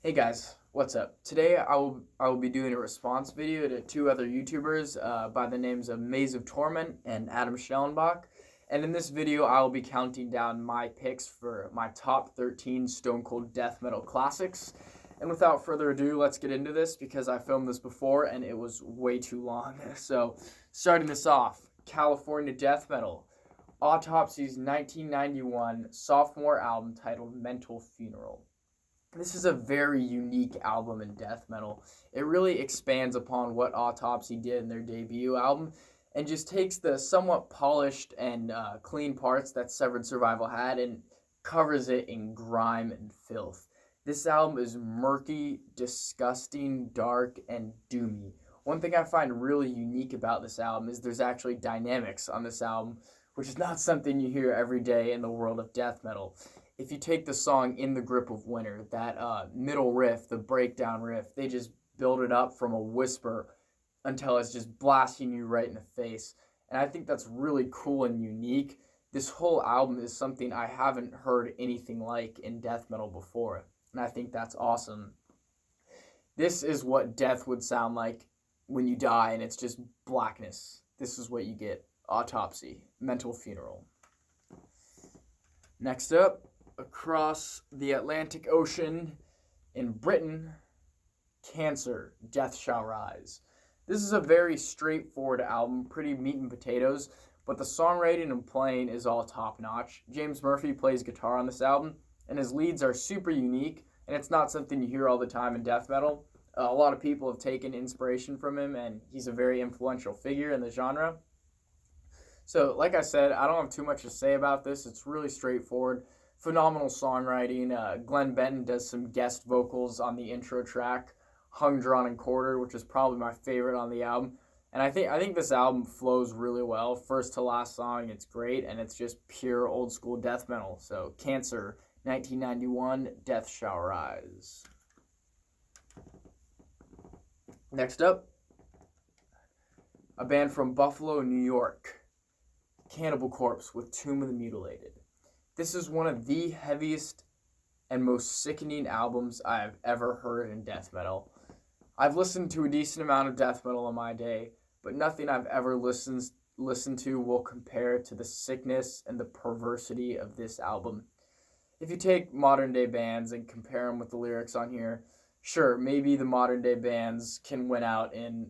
Hey guys, what's up? Today I will be doing a response video to two other YouTubers by the names of Maze of Torment and Adam Schellenbach. And in this video, I will be counting down my picks for my top 13 Stone Cold Death Metal classics. And without further ado, let's get into this because I filmed this before and it was way too long. So, starting this off, California Death Metal, Autopsy's 1991 sophomore album titled Mental Funeral. This is a very unique album in death metal. It really expands upon what Autopsy did in their debut album and just takes the somewhat polished and clean parts that Severed Survival had and covers it in grime and filth. This album is murky, disgusting, dark, and doomy. One thing I find really unique about this album is there's actually dynamics on this album, which is not something you hear every day in the world of death metal. If you take the song In the Grip of Winter, that middle riff, the breakdown riff, they just build it up from a whisper until it's just blasting you right in the face. And I think that's really cool and unique. This whole album is something I haven't heard anything like in death metal before. And I think that's awesome. This is what death would sound like when you die and it's just blackness. This is what you get. Autopsy, Mental Funeral. Next up, across the Atlantic Ocean in Britain, Cancer, Death Shall Rise. This is a very straightforward album, pretty meat and potatoes, but the songwriting and playing is all top notch. James Murphy plays guitar on this album, and his leads are super unique, and it's not something you hear all the time in death metal. A lot of people have taken inspiration from him, and he's a very influential figure in the genre. So, like I said, I don't have too much to say about this. It's really straightforward. Phenomenal songwriting. Glenn Benton does some guest vocals on the intro track, Hung, Drawn, and Quartered, which is probably my favorite on the album. And I think this album flows really well. First to last song, it's great, and it's just pure old school death metal. So, Cancer, 1991, Death Shall Rise. Next up, a band from Buffalo, New York, Cannibal Corpse with Tomb of the Mutilated. This is one of the heaviest and most sickening albums I've ever heard in death metal. I've listened to a decent amount of death metal in my day, but nothing I've ever listened to will compare to the sickness and the perversity of this album. If you take modern day bands and compare them with the lyrics on here, sure, maybe the modern day bands can win out in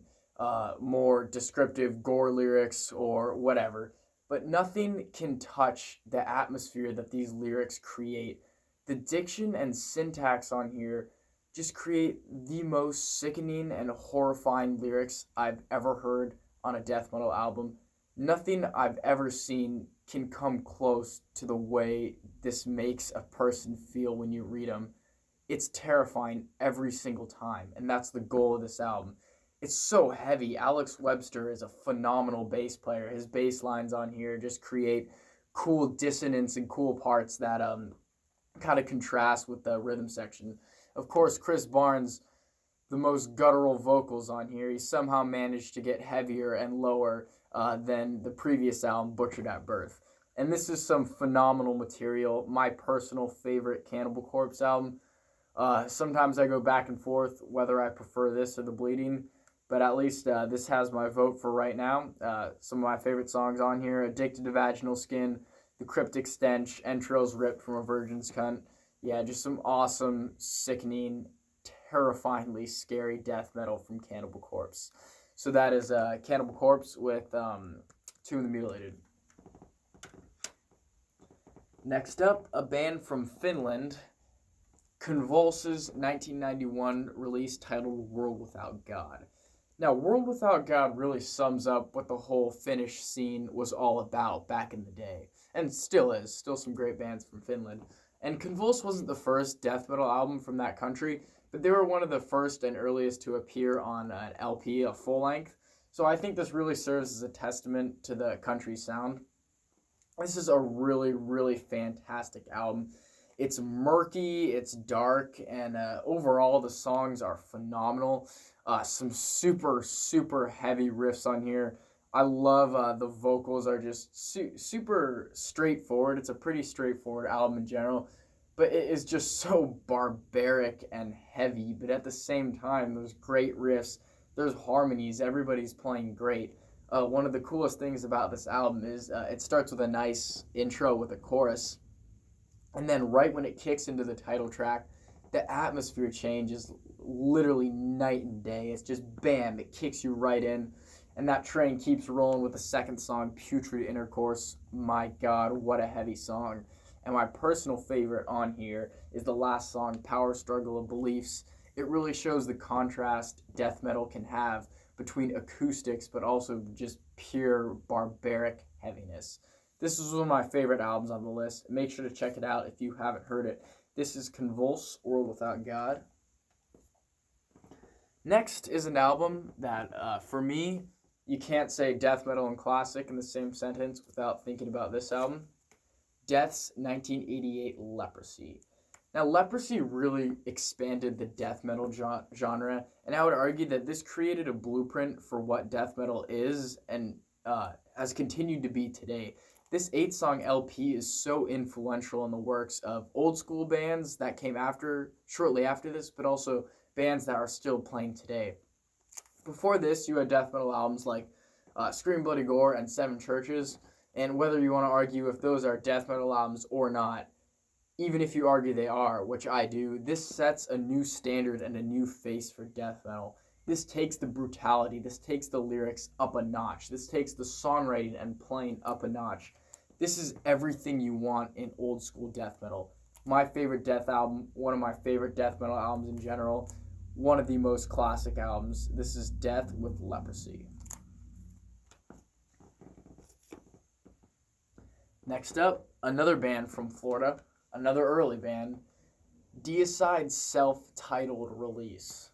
more descriptive gore lyrics or whatever. But nothing can touch the atmosphere that these lyrics create. The diction and syntax on here just create the most sickening and horrifying lyrics I've ever heard on a death metal album. Nothing I've ever seen can come close to the way this makes a person feel when you read them. It's terrifying every single time, and that's the goal of this album. It's so heavy. Alex Webster is a phenomenal bass player. His bass lines on here just create cool dissonance and cool parts that kind of contrast with the rhythm section. Of course, Chris Barnes, the most guttural vocals on here. He somehow managed to get heavier and lower than the previous album, Butchered at Birth. And this is some phenomenal material. My personal favorite Cannibal Corpse album. Sometimes I go back and forth whether I prefer this or The Bleeding. But at least this has my vote for right now. Some of my favorite songs on here: Addicted to Vaginal Skin, The Cryptic Stench, Entrails Ripped from a Virgin's Cunt. Yeah, just some awesome, sickening, terrifyingly scary death metal from Cannibal Corpse. So that is Cannibal Corpse with Tomb of the Mutilated. Next up, a band from Finland, Convulse's 1991 release titled World Without God. Now, World Without God really sums up what the whole Finnish scene was all about back in the day. And still is. Still some great bands from Finland. And Convulse wasn't the first death metal album from that country, but they were one of the first and earliest to appear on an LP, a full length. So I think this really serves as a testament to the country's sound. This is a really, really fantastic album. It's murky, it's dark, and overall the songs are phenomenal. Some super, super heavy riffs on here. I love the vocals are just super straightforward. It's a pretty straightforward album in general, but it is just so barbaric and heavy. But at the same time, there's great riffs, there's harmonies, everybody's playing great. One of the coolest things about this album is it starts with a nice intro with a chorus, and then right when it kicks into the title track, the atmosphere changes literally night and day. It's just bam, it kicks you right in. And that train keeps rolling with the second song, Putrid Intercourse. My God, what a heavy song. And my personal favorite on here is the last song, Power Struggle of Beliefs. It really shows the contrast death metal can have between acoustics, but also just pure barbaric heaviness. This is one of my favorite albums on the list. Make sure to check it out if you haven't heard it. This is Convulse, World Without God. Next is an album that, for me, you can't say death metal and classic in the same sentence without thinking about this album. Death's 1988 Leprosy. Now, Leprosy really expanded the death metal genre, and I would argue that this created a blueprint for what death metal is and has continued to be today. This 8-song LP is so influential in the works of old school bands that came shortly after this, but also bands that are still playing today. Before this, you had death metal albums like Scream Bloody Gore and Seven Churches, and whether you want to argue if those are death metal albums or not, even if you argue they are, which I do, this sets a new standard and a new face for death metal. This takes the brutality, this takes the lyrics up a notch, this takes the songwriting and playing up a notch. This is everything you want in old school death metal. My favorite death album, one of my favorite death metal albums in general, one of the most classic albums. This is Death with Leprosy. Next up, another band from Florida, another early band, Deicide's self-titled release.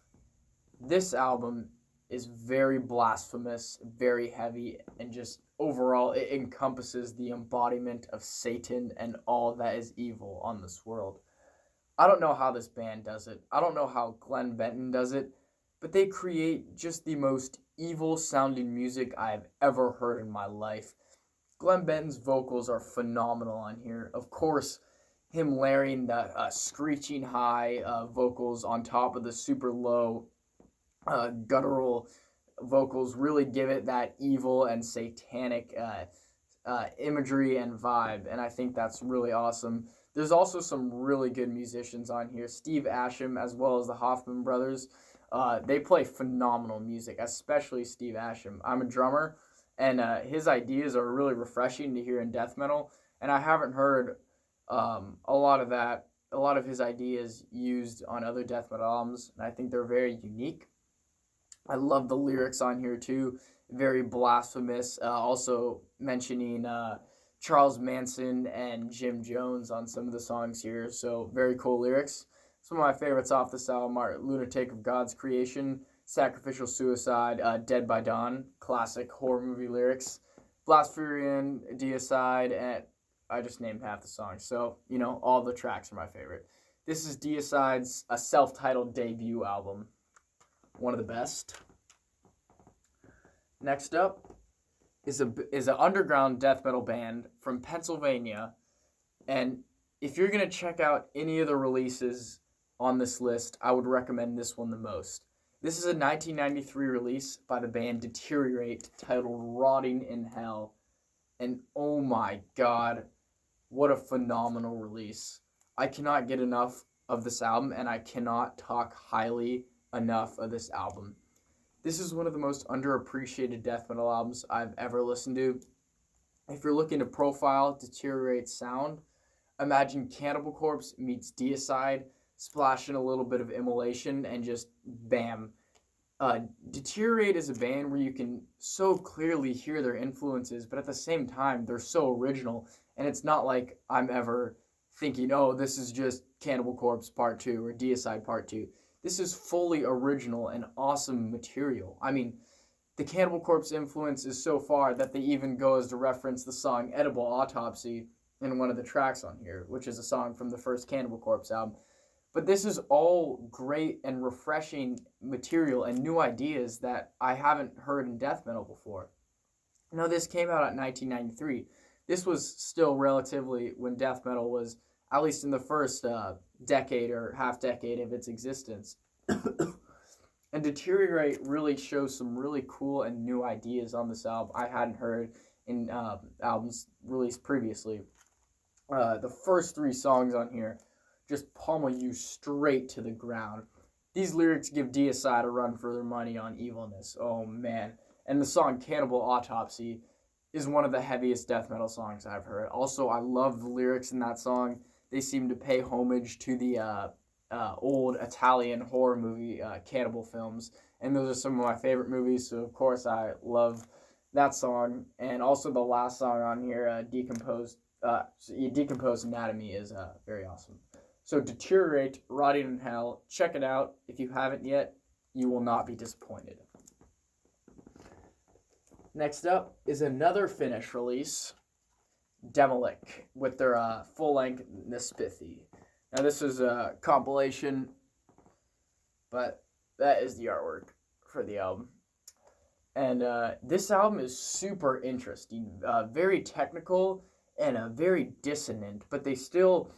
This album is very blasphemous, very heavy, and just overall it encompasses the embodiment of Satan and all that is evil on this world. I don't know how this band does it. I don't know how Glenn Benton does it, but they create just the most evil sounding music I've ever heard in my life. Glenn Benton's vocals are phenomenal on here. Of course, him layering the screeching high vocals on top of the super low guttural vocals really give it that evil and satanic imagery and vibe, and I think that's really awesome. There's also some really good musicians on here. Steve Asham, as well as the Hoffman brothers, they play phenomenal music, especially Steve Asham. I'm a drummer, and his ideas are really refreshing to hear in death metal, and I haven't heard a lot of his ideas used on other death metal albums, and I think they're very unique. I love the lyrics on here too, very blasphemous. Also mentioning Charles Manson and Jim Jones on some of the songs here, so very cool lyrics. Some of my favorites off this album are Lunatic of God's Creation, Sacrificial Suicide, Dead by Dawn, classic horror movie lyrics, Blaspherian, Deicide, and I just named half the songs, so, all the tracks are my favorite. This is Deicide's a self-titled debut album. One of the best. Next up is an underground death metal band from Pennsylvania, and if you're going to check out any of the releases on this list, I would recommend this one the most. This is a 1993 release by the band Deteriorate titled Rotting in Hell, and oh my God, what a phenomenal release. I cannot get enough of this album, and I cannot talk highly enough of this album. This is one of the most underappreciated death metal albums I've ever listened to. If you're looking to profile Deteriorate's sound, imagine Cannibal Corpse meets Deicide, splash in a little bit of Immolation, and just bam. Deteriorate is a band where you can so clearly hear their influences, but at the same time, they're so original, and it's not like I'm ever thinking, oh, this is just Cannibal Corpse Part 2 or Deicide Part 2. This is fully original and awesome material. I mean, the Cannibal Corpse influence is so far that they even go as to reference the song Edible Autopsy in one of the tracks on here, which is a song from the first Cannibal Corpse album. But this is all great and refreshing material and new ideas that I haven't heard in death metal before. Now, this came out in 1993. This was still relatively when death metal was at least in the first decade or half decade of its existence. And Deteriorate really shows some really cool and new ideas on this album I hadn't heard in albums released previously. The first three songs on here just pummel you straight to the ground. These lyrics give Deicide a run for their money on evilness. Oh man. And the song Cannibal Autopsy is one of the heaviest death metal songs I've heard. Also, I love the lyrics in that song. They seem to pay homage to the old Italian horror movie cannibal films. And those are some of my favorite movies, so of course I love that song. And also the last song on here, Decomposed Anatomy, is very awesome. So Deteriorate, Rotting in Hell, check it out. If you haven't yet, you will not be disappointed. Next up is another Finnish release, Demilich, with their full-length Nespithy. Now this is a compilation, but that is the artwork for the album. And this album is super interesting, very technical and very dissonant, but they still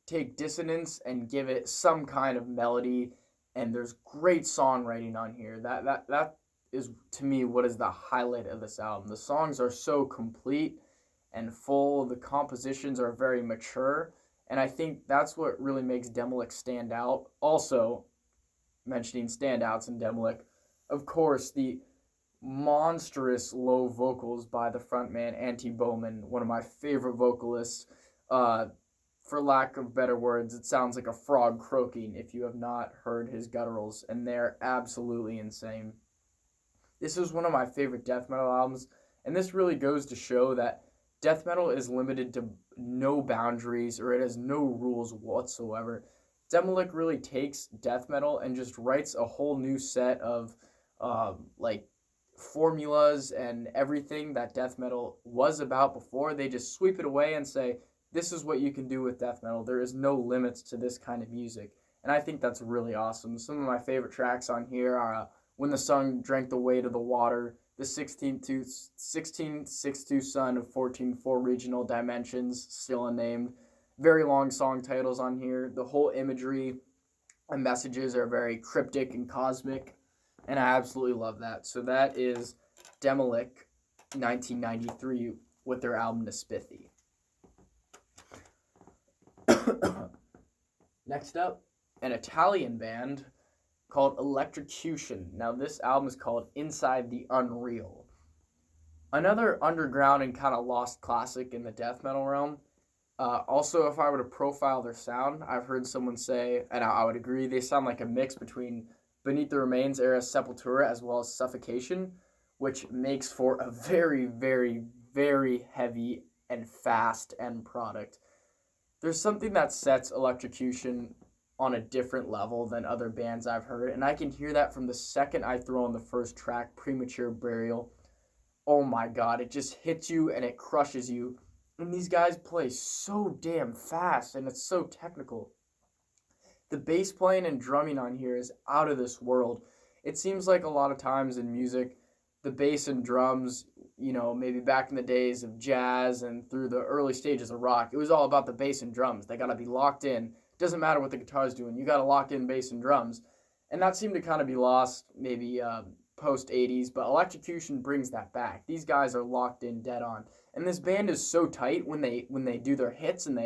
take dissonance and give it some kind of melody, and there's great songwriting on here. That is, to me, what is the highlight of this album. The songs are so complete and full, the compositions are very mature, and I think that's what really makes Demilich stand out. Also, mentioning standouts in Demilich, of course, the monstrous low vocals by the frontman Antti Bowman, one of my favorite vocalists. For lack of better words, it sounds like a frog croaking if you have not heard his gutturals, and they're absolutely insane. This is one of my favorite death metal albums, and this really goes to show that death metal is limited to no boundaries, or it has no rules whatsoever. Demilich really takes death metal and just writes a whole new set of formulas and everything that death metal was about before. They just sweep it away and say, this is what you can do with death metal. There is no limits to this kind of music. And I think that's really awesome. Some of my favorite tracks on here are When the Sun Drank the Weight of the Water, the 1662 Sun of 14-4 Regional Dimensions, still unnamed. Very long song titles on here. The whole imagery and messages are very cryptic and cosmic, and I absolutely love that. So that is Demilich 1993 with their album Nespithy. Next up, an Italian band called Electrocution. Now this album is called Inside the Unreal. Another underground and kind of lost classic in the death metal realm. Also, if I were to profile their sound, I've heard someone say, and I would agree, they sound like a mix between Beneath the Remains era Sepultura as well as Suffocation, which makes for a very, very, very heavy and fast end product. There's something that sets Electrocution on a different level than other bands I've heard, and I can hear that from the second I throw on the first track, Premature Burial. Oh my god, it just hits you and it crushes you. And these guys play so damn fast, and it's so technical. The bass playing and drumming on here is out of this world. It seems like a lot of times in music, the bass and drums, maybe back in the days of jazz and through the early stages of rock, it was all about the bass and drums. They got to be locked in. Doesn't matter what the guitar's doing. You got to lock in bass and drums. And that seemed to kind of be lost maybe post 80s, but Electrocution brings that back. These guys are locked in dead on. And this band is so tight when they do their hits and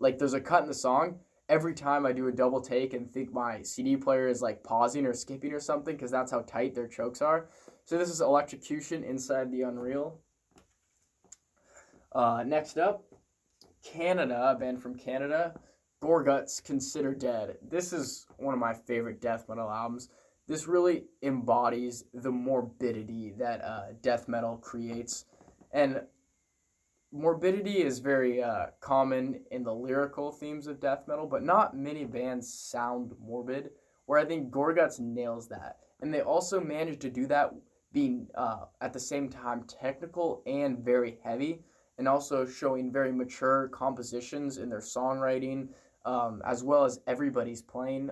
there's a cut in the song. Every time I do a double take and think my CD player is like pausing or skipping or something because that's how tight their chokes are. So this is Electrocution, Inside the Unreal. Next up, Canada, a band from Canada, Gorguts, Consider Dead. This is one of my favorite death metal albums. This really embodies the morbidity that death metal creates. And morbidity is very common in the lyrical themes of death metal, but not many bands sound morbid, where I think Gorguts nails that. And they also managed to do that being at the same time technical and very heavy, and also showing very mature compositions in their songwriting, as well as everybody's playing.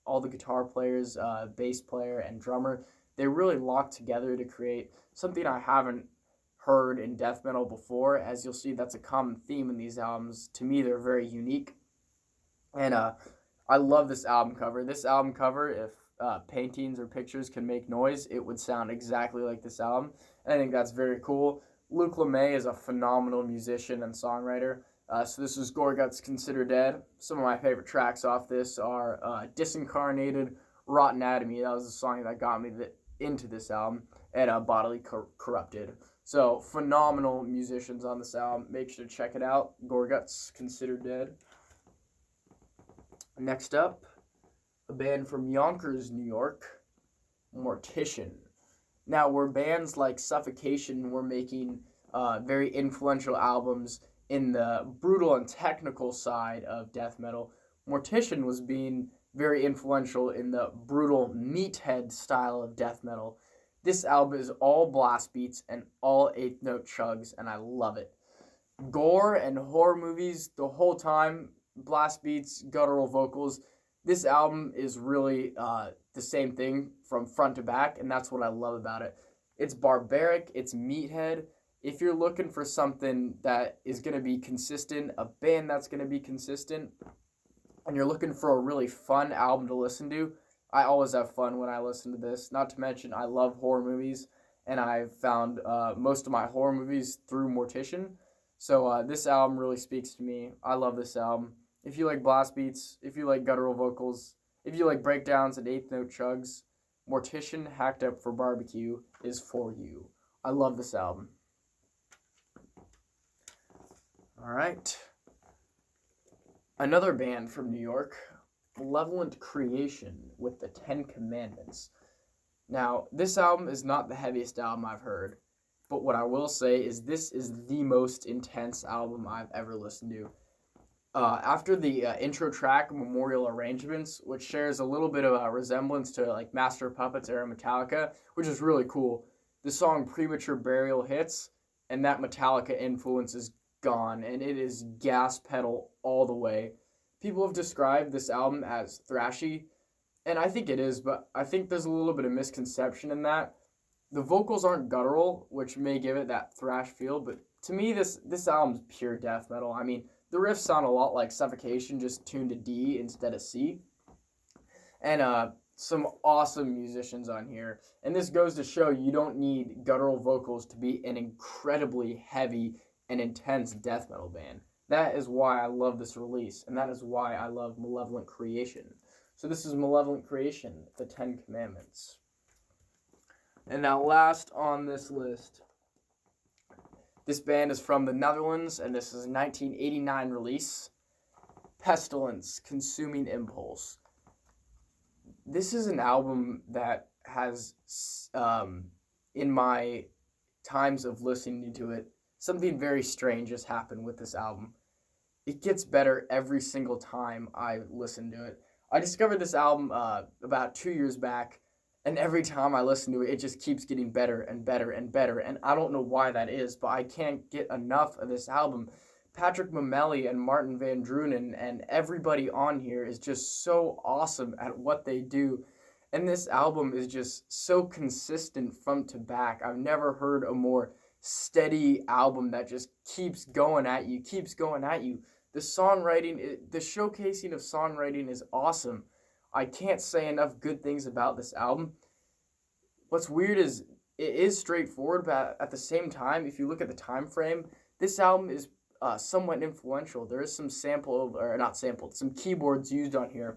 All the guitar players, bass player, and drummer, they really locked together to create something I haven't heard in death metal before. As you'll see, that's a common theme in these albums. To me, they're very unique. And I love this album cover. This album cover, if paintings or pictures can make noise, it would sound exactly like this album. And I think that's very cool. Luke LeMay is a phenomenal musician and songwriter. So this is Gorguts Consider Dead. Some of my favorite tracks off this are Disincarnated, Rotten Anatomy. That was the song that got me into this album. And Bodily Corrupted. So phenomenal musicians on this album. Make sure to check it out. Gorguts Consider Dead. Next up, a band from Yonkers, New York, Mortician. Now, where bands like Suffocation were making very influential albums in the brutal and technical side of death metal, Mortician was being very influential in the brutal meathead style of death metal. This album is all blast beats and all eighth note chugs, and I love it. Gore and horror movies the whole time, blast beats, guttural vocals. This album is really the same thing from front to back, and that's what I love about it. It's barbaric, it's meathead. If you're looking for something that is going to be consistent, a band that's going to be consistent, and you're looking for a really fun album to listen to, I always have fun when I listen to this. Not to mention, I love horror movies, and I've found most of my horror movies through Mortician. So this album really speaks to me. I love this album. If you like blast beats, if you like guttural vocals, if you like breakdowns and eighth note chugs, Mortician Hacked Up for Barbecue is for you. I love this album. All right. Another band from New York, Malevolent Creation with the Ten Commandments. Now, this album is not the heaviest album I've heard, but what I will say is this is the most intense album I've ever listened to. After the intro track, Memorial Arrangements, which shares a little bit of a resemblance to like Master of Puppets era Metallica, which is really cool, the song Premature Burial hits, and that Metallica influence is gone, and it is gas pedal all the way. People have described this album as thrashy, and I think it is, but I think there's a little bit of misconception in that. The vocals aren't guttural, which may give it that thrash feel, but to me, this album's pure death metal. I mean, the riffs sound a lot like Suffocation, just tuned to D instead of C. And some awesome musicians on here. And this goes to show you don't need guttural vocals to be an incredibly heavy and intense death metal band. That is why I love this release, and that is why I love Malevolent Creation. So this is Malevolent Creation, the Ten Commandments. And now last on this list, this band is from the Netherlands, and this is a 1989 release, Pestilence, Consuming Impulse. This is an album that has, in my times of listening to it, something very strange has happened with this album. It gets better every single time I listen to it. I discovered this album about 2 years back, and every time I listen to it, it just keeps getting better and better and better. And I don't know why that is, but I can't get enough of this album. Patrick Mameli and Martin Van Drunen and everybody on here is just so awesome at what they do. And this album is just so consistent front to back. I've never heard a more steady album that just keeps going at you. The songwriting, the showcasing of songwriting is awesome. I can't say enough good things about this album. What's weird is it is straightforward, but at the same time, if you look at the time frame, this album is somewhat influential. There is some some keyboards used on here,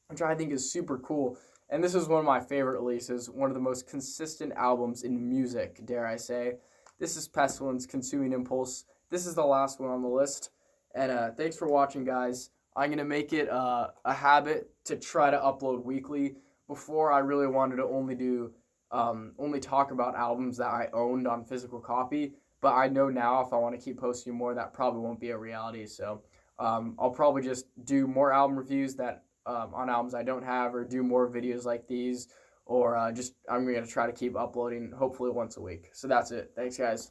which I think is super cool. And this is one of my favorite releases, one of the most consistent albums in music, dare I say. This is Pestilence, Consuming Impulse. This is the last one on the list. And thanks for watching, guys. I'm going to make it a habit to try to upload weekly. Before, I really wanted to only talk about albums that I owned on physical copy. But I know now if I want to keep posting more, that probably won't be a reality. So I'll probably just do more album reviews that on albums I don't have, or do more videos like these, or I'm going to try to keep uploading hopefully once a week. So that's it. Thanks, guys.